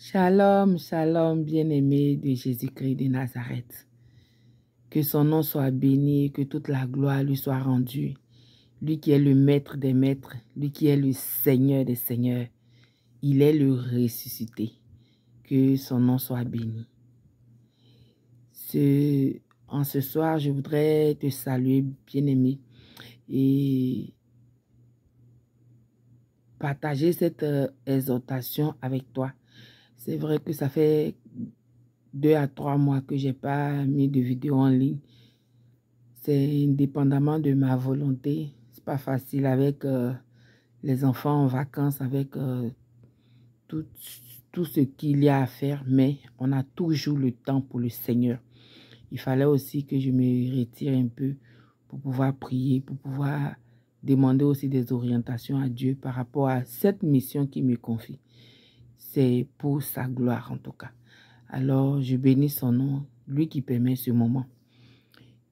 Shalom, shalom, bien-aimé de Jésus-Christ de Nazareth. Que son nom soit béni, que toute la gloire lui soit rendue. Lui qui est le maître des maîtres, lui qui est le Seigneur des seigneurs. Il est le ressuscité. Que son nom soit béni. En ce soir, je voudrais te saluer, bien-aimé, et partager cette exhortation avec toi. C'est vrai que ça fait 2 à 3 mois que je n'ai pas mis de vidéo en ligne. C'est indépendamment de ma volonté. C'est pas facile avec les enfants en vacances, avec tout ce qu'il y a à faire, mais on a toujours le temps pour le Seigneur. Il fallait aussi que je me retire un peu pour pouvoir prier, pour pouvoir demander aussi des orientations à Dieu par rapport à cette mission qu'il me confie. C'est pour sa gloire en tout cas. Alors, je bénis son nom, lui qui permet ce moment.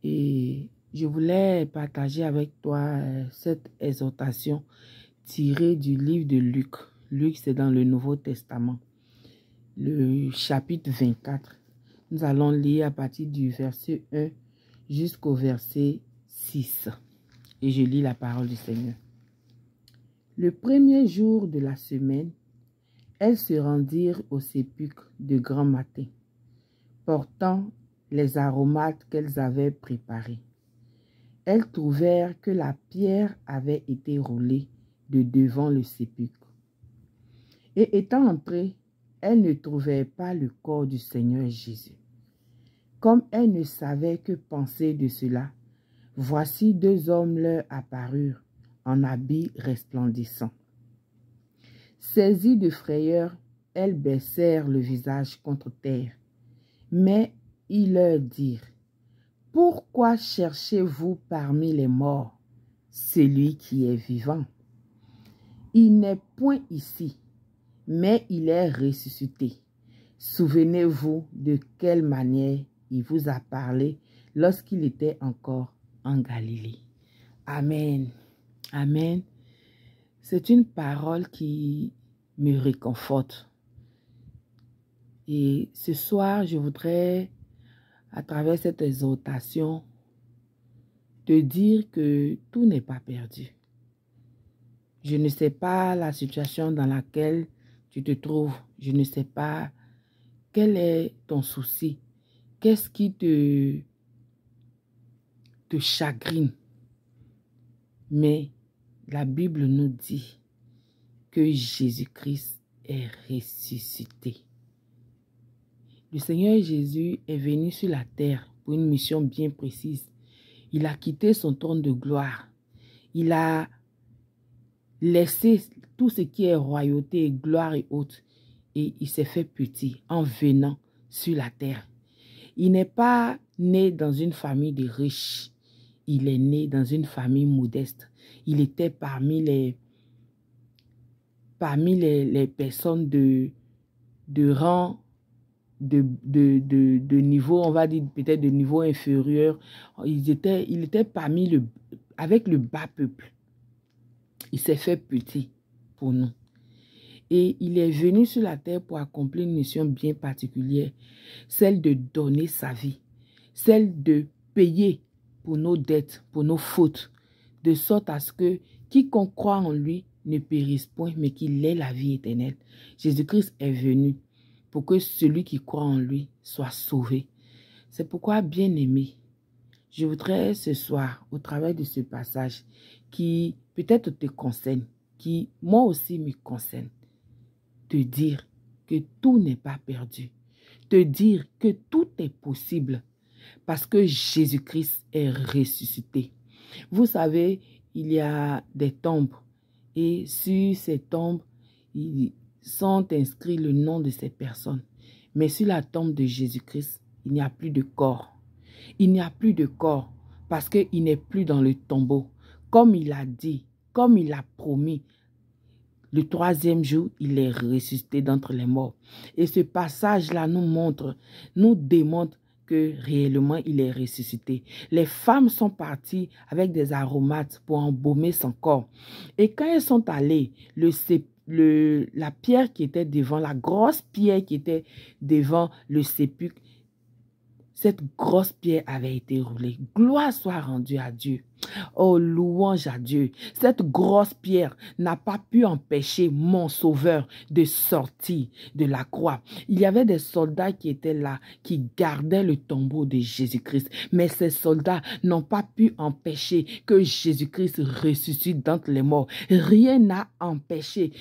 Et je voulais partager avec toi cette exhortation tirée du livre de Luc. Luc, c'est dans le Nouveau Testament, le chapitre 24. Nous allons lire à partir du verset 1 jusqu'au verset 6. Et je lis la parole du Seigneur. Le premier jour de la semaine, elles se rendirent au sépulcre de grand matin, portant les aromates qu'elles avaient préparés. Elles trouvèrent que la pierre avait été roulée de devant le sépulcre. Et étant entrées, elles ne trouvèrent pas le corps du Seigneur Jésus. Comme elles ne savaient que penser de cela, voici 2 hommes leur apparurent en habits resplendissants. Saisies de frayeur, elles baissèrent le visage contre terre. Mais ils leur dirent: pourquoi cherchez-vous parmi les morts celui qui est vivant? Il n'est point ici, mais il est ressuscité. Souvenez-vous de quelle manière il vous a parlé lorsqu'il était encore en Galilée. Amen. Amen. C'est une parole qui me réconforte. Et ce soir, je voudrais, à travers cette exhortation, te dire que tout n'est pas perdu. Je ne sais pas la situation dans laquelle tu te trouves. Je ne sais pas quel est ton souci. Qu'est-ce qui te chagrine. Mais la Bible nous dit que Jésus-Christ est ressuscité. Le Seigneur Jésus est venu sur la terre pour une mission bien précise. Il a quitté son trône de gloire. Il a laissé tout ce qui est royauté, gloire et autres. Et il s'est fait petit en venant sur la terre. Il n'est pas né dans une famille de riches. Il est né dans une famille modeste. Il était parmi les personnes de rang, de niveau, on va dire peut-être de niveau inférieur. Il était parmi avec le bas peuple. Il s'est fait petit pour nous. Et il est venu sur la terre pour accomplir une mission bien particulière, celle de donner sa vie, celle de payer pour nos dettes, pour nos fautes, de sorte à ce que quiconque croit en lui ne périsse point, mais qu'il ait la vie éternelle. Jésus-Christ est venu pour que celui qui croit en lui soit sauvé. C'est pourquoi, bien-aimé, je voudrais ce soir, au travers de ce passage, qui peut-être te concerne, qui moi aussi me concerne, te dire que tout n'est pas perdu, te dire que tout est possible parce que Jésus-Christ est ressuscité. Vous savez, il y a des tombes et sur ces tombes, ils sont inscrits le nom de ces personnes. Mais sur la tombe de Jésus-Christ, il n'y a plus de corps. Il n'y a plus de corps parce qu'il n'est plus dans le tombeau. Comme il a dit, comme il a promis, le 3e jour, il est ressuscité d'entre les morts. Et ce passage-là nous démontre que réellement il est ressuscité. Les femmes sont parties avec des aromates pour embaumer son corps. Et quand elles sont allées, la pierre qui était devant, la grosse pierre qui était devant le sépulcre, cette grosse pierre avait été roulée. Gloire soit rendue à Dieu. Oh, louange à Dieu. Cette grosse pierre n'a pas pu empêcher mon sauveur de sortir de la croix. Il y avait des soldats qui étaient là, qui gardaient le tombeau de Jésus-Christ. Mais ces soldats n'ont pas pu empêcher que Jésus-Christ ressuscite d'entre les morts. Rien n'a empêché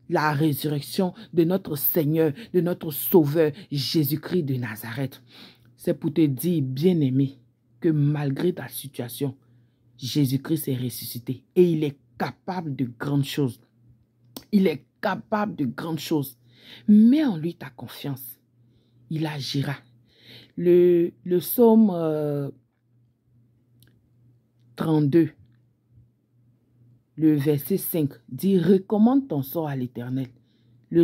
la résurrection de notre Seigneur, de notre Sauveur, Jésus-Christ de Nazareth. C'est pour te dire, bien-aimé, que malgré ta situation, Jésus-Christ est ressuscité et il est capable de grandes choses. Il est capable de grandes choses. Mets en lui ta confiance. Il agira. Le psaume 32, le verset 5, dit « Recommande ton sort à l'Éternel ». Le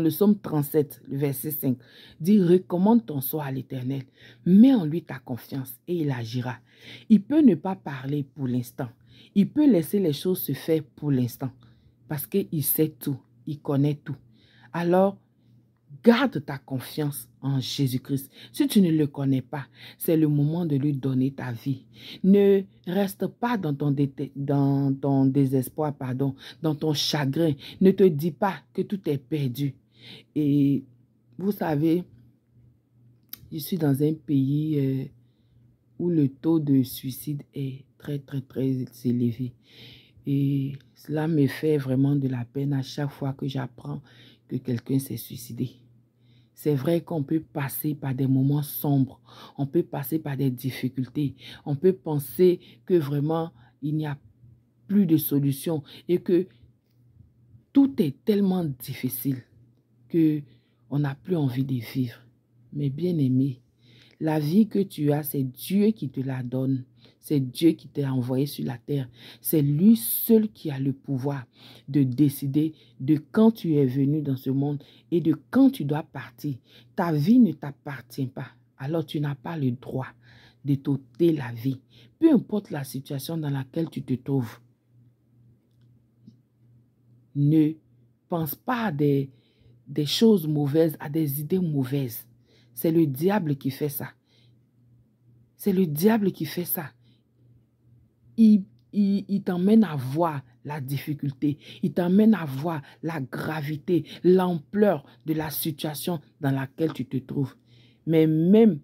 psaume 37, le verset 5, dit « Recommande ton sort à l'Éternel, mets en lui ta confiance et il agira. » Il peut ne pas parler pour l'instant. Il peut laisser les choses se faire pour l'instant parce qu'il sait tout, il connaît tout. Alors, garde ta confiance en Jésus-Christ. Si tu ne le connais pas, c'est le moment de lui donner ta vie. Ne reste pas dans ton désespoir, dans ton chagrin. Ne te dis pas que tout est perdu. Et vous savez, je suis dans un pays où le taux de suicide est très, très, très élevé. Et cela me fait vraiment de la peine à chaque fois que j'apprends que quelqu'un s'est suicidé. C'est vrai qu'on peut passer par des moments sombres, on peut passer par des difficultés, on peut penser que vraiment il n'y a plus de solution et que tout est tellement difficile qu'on n'a plus envie de vivre. Mais bien aimé, la vie que tu as, c'est Dieu qui te la donne. C'est Dieu qui t'a envoyé sur la terre. C'est lui seul qui a le pouvoir de décider de quand tu es venu dans ce monde et de quand tu dois partir. Ta vie ne t'appartient pas. Alors tu n'as pas le droit de t'ôter la vie. Peu importe la situation dans laquelle tu te trouves. Ne pense pas à des choses mauvaises, à des idées mauvaises. C'est le diable qui fait ça. C'est le diable qui fait ça. Il t'emmène à voir la difficulté. Il t'emmène à voir la gravité, l'ampleur de la situation dans laquelle tu te trouves. Mais même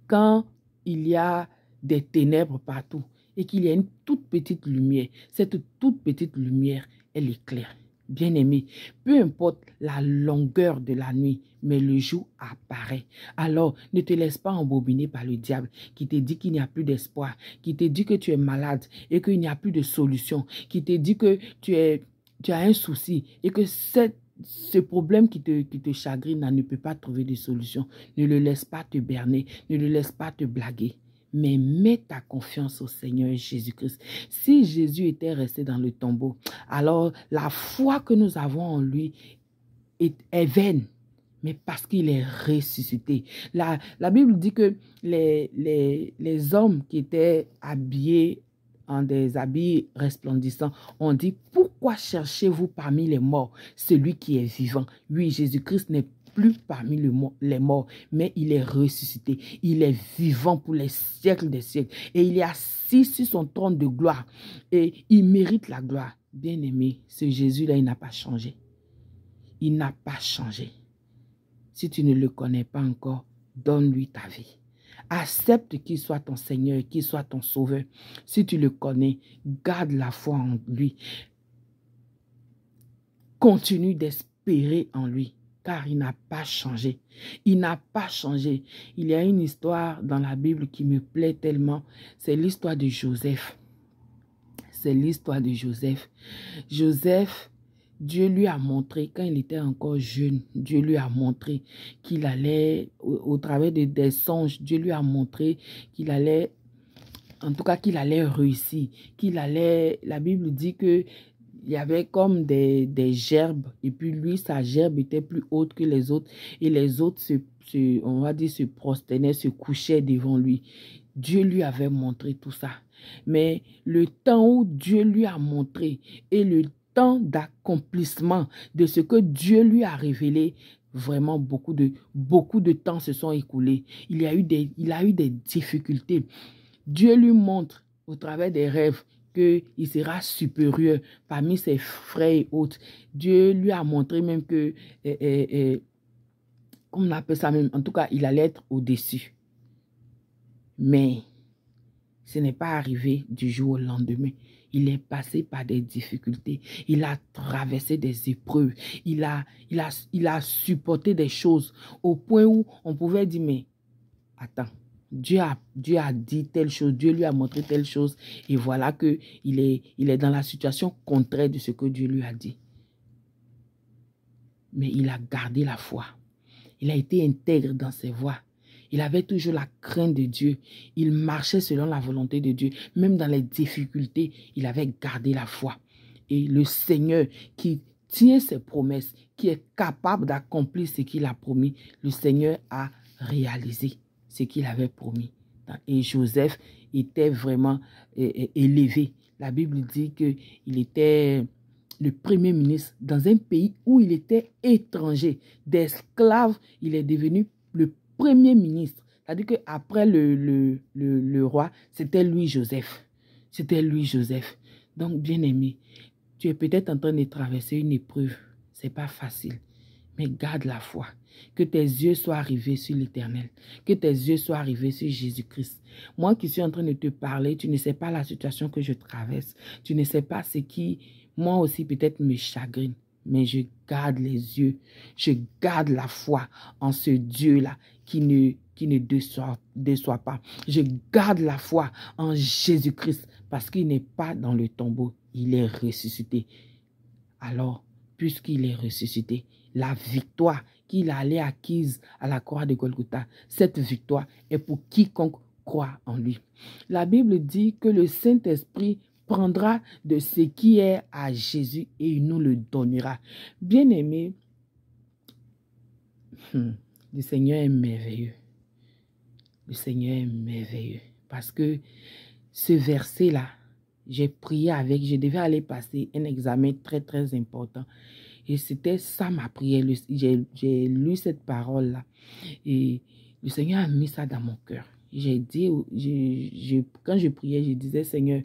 quand il y a des ténèbres partout et qu'il y a une toute petite lumière, cette toute petite lumière, elle éclaire. Bien-aimé, peu importe la longueur de la nuit, mais le jour apparaît. Alors, ne te laisse pas embobiner par le diable qui te dit qu'il n'y a plus d'espoir, qui te dit que tu es malade et qu'il n'y a plus de solution, qui te dit que tu as un souci et que ce problème qui te chagrine ne peut pas trouver de solution. Ne le laisse pas te berner, ne le laisse pas te blaguer. Mais mets ta confiance au Seigneur Jésus-Christ. Si Jésus était resté dans le tombeau, alors la foi que nous avons en lui est vaine. Mais parce qu'il est ressuscité. La Bible dit que les hommes qui étaient habillés en des habits resplendissants, on dit, pourquoi cherchez-vous parmi les morts celui qui est vivant? Oui, Jésus-Christ n'est plus parmi les morts, mais il est ressuscité. Il est vivant pour les siècles des siècles. Et il est assis sur son trône de gloire. Et il mérite la gloire. Bien-aimé, ce Jésus-là, il n'a pas changé. Il n'a pas changé. Si tu ne le connais pas encore, donne-lui ta vie. Accepte qu'il soit ton Seigneur, qu'il soit ton Sauveur. Si tu le connais, garde la foi en lui. Continue d'espérer en lui. Car il n'a pas changé. Il n'a pas changé. Il y a une histoire dans la Bible qui me plaît tellement. C'est l'histoire de Joseph. C'est l'histoire de Joseph. Joseph, Dieu lui a montré, quand il était encore jeune, Dieu lui a montré qu'il allait, au travers des songes, Dieu lui a montré qu'il allait, en tout cas qu'il allait réussir, qu'il allait, la Bible dit que il y avait comme des gerbes, et puis lui, sa gerbe était plus haute que les autres, et les autres on va dire, se prosternaient, se couchaient devant lui. Dieu lui avait montré tout ça. Mais le temps où Dieu lui a montré et le temps d'accomplissement de ce que Dieu lui a révélé, vraiment beaucoup de temps se sont écoulés. Il a eu des difficultés. Dieu lui montre au travers des rêves qu'il sera supérieur parmi ses frères et autres. Dieu lui a montré même que, comme on appelle ça même, en tout cas, il allait être au-dessus. Mais ce n'est pas arrivé du jour au lendemain. Il est passé par des difficultés. Il a traversé des épreuves. Il a supporté des choses au point où on pouvait dire, mais attends, Dieu a dit telle chose, Dieu lui a montré telle chose, et voilà qu'il est dans la situation contraire de ce que Dieu lui a dit. Mais il a gardé la foi. Il a été intègre dans ses voies. Il avait toujours la crainte de Dieu. Il marchait selon la volonté de Dieu. Même dans les difficultés, il avait gardé la foi. Et le Seigneur qui tient ses promesses, qui est capable d'accomplir ce qu'il a promis, le Seigneur a réalisé ce qu'il avait promis. Et Joseph était vraiment élevé. La Bible dit qu'il était le premier ministre dans un pays où il était étranger. D'esclave, il est devenu le premier ministre. C'est-à-dire qu'après le roi, c'était lui Joseph. C'était lui Joseph. Donc, bien aimé, tu es peut-être en train de traverser une épreuve. Ce n'est pas facile. Mais garde la foi. Que tes yeux soient rivés sur l'Éternel. Que tes yeux soient rivés sur Jésus-Christ. Moi qui suis en train de te parler, tu ne sais pas la situation que je traverse. Tu ne sais pas ce qui, moi aussi, peut-être me chagrine. Mais je garde les yeux. Je garde la foi en ce Dieu-là qui ne déçoit pas. Je garde la foi en Jésus-Christ parce qu'il n'est pas dans le tombeau. Il est ressuscité. Alors, puisqu'il est ressuscité, la victoire qu'il allait acquise à la croix de Golgotha, cette victoire est pour quiconque croit en lui. La Bible dit que le Saint-Esprit prendra de ce qui est à Jésus et il nous le donnera. Bien-aimé, le Seigneur est merveilleux. Le Seigneur est merveilleux. Parce que ce verset-là, j'ai prié avec, je devais aller passer un examen très, très important. Et c'était ça ma prière. J'ai lu cette parole-là. Et le Seigneur a mis ça dans mon cœur. J'ai dit, quand je priais, je disais, Seigneur,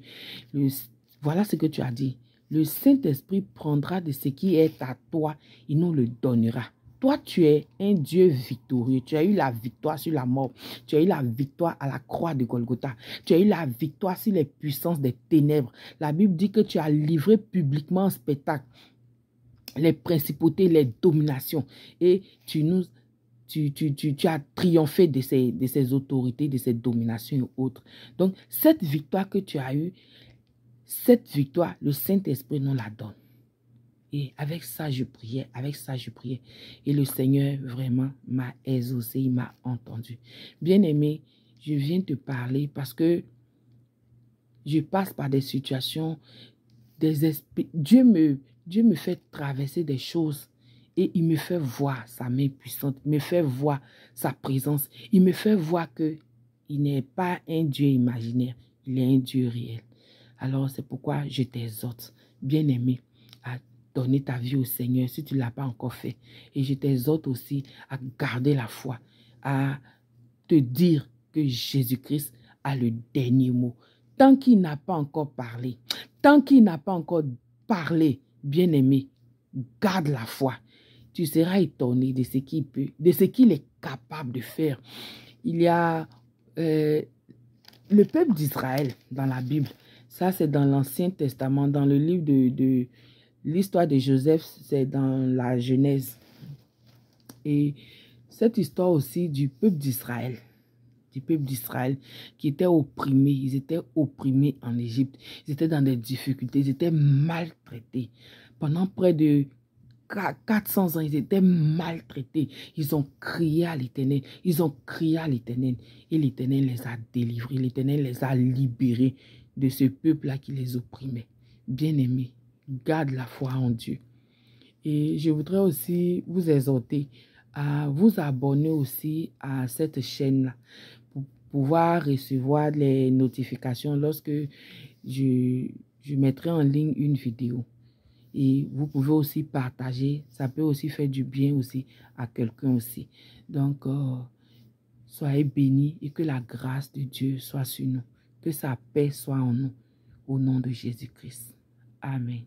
voilà ce que tu as dit. Le Saint-Esprit prendra de ce qui est à toi, il nous le donnera. Toi, tu es un Dieu victorieux. Tu as eu la victoire sur la mort. Tu as eu la victoire à la croix de Golgotha. Tu as eu la victoire sur les puissances des ténèbres. La Bible dit que tu as livré publiquement en spectacle les principautés, les dominations. Et tu as triomphé de ces autorités, de ces dominations et autres. Donc, cette victoire que tu as eue, cette victoire, le Saint-Esprit nous la donne. Et avec ça, je priais, Et le Seigneur vraiment m'a exaucé, il m'a entendu. Bien-aimé, je viens te parler parce que je passe par des situations, Dieu me fait traverser des choses et il me fait voir sa main puissante, il me fait voir sa présence, il me fait voir qu'il n'est pas un Dieu imaginaire, il est un Dieu réel. Alors c'est pourquoi je t'exhorte, bien-aimé, à donner ta vie au Seigneur si tu ne l'as pas encore fait. Et je t'exhorte aussi à garder la foi, à te dire que Jésus-Christ a le dernier mot. Tant qu'il n'a pas encore parlé, bien-aimé, garde la foi. Tu seras étonné de ce qu'il peut, de ce qu'il est capable de faire. Il y a le peuple d'Israël dans la Bible. Ça, c'est dans l'Ancien Testament, dans le livre de l'histoire de Joseph, c'est dans la Genèse. Et cette histoire aussi du peuple d'Israël. Qui était opprimé. Ils étaient opprimés en Égypte. Ils étaient dans des difficultés. Ils étaient maltraités. Pendant près de 400 ans, ils étaient maltraités. Ils ont crié à l'Éternel. Et l'Éternel les a délivrés. L'Éternel les a libérés de ce peuple-là qui les opprimait. Bien-aimés, garde la foi en Dieu. Et je voudrais aussi vous exhorter à vous abonner aussi à cette chaîne-là pouvoir recevoir les notifications lorsque je mettrai en ligne une vidéo. Et vous pouvez aussi partager, ça peut aussi faire du bien aussi à quelqu'un aussi. Donc, soyez bénis et que la grâce de Dieu soit sur nous, que sa paix soit en nous, au nom de Jésus-Christ. Amen.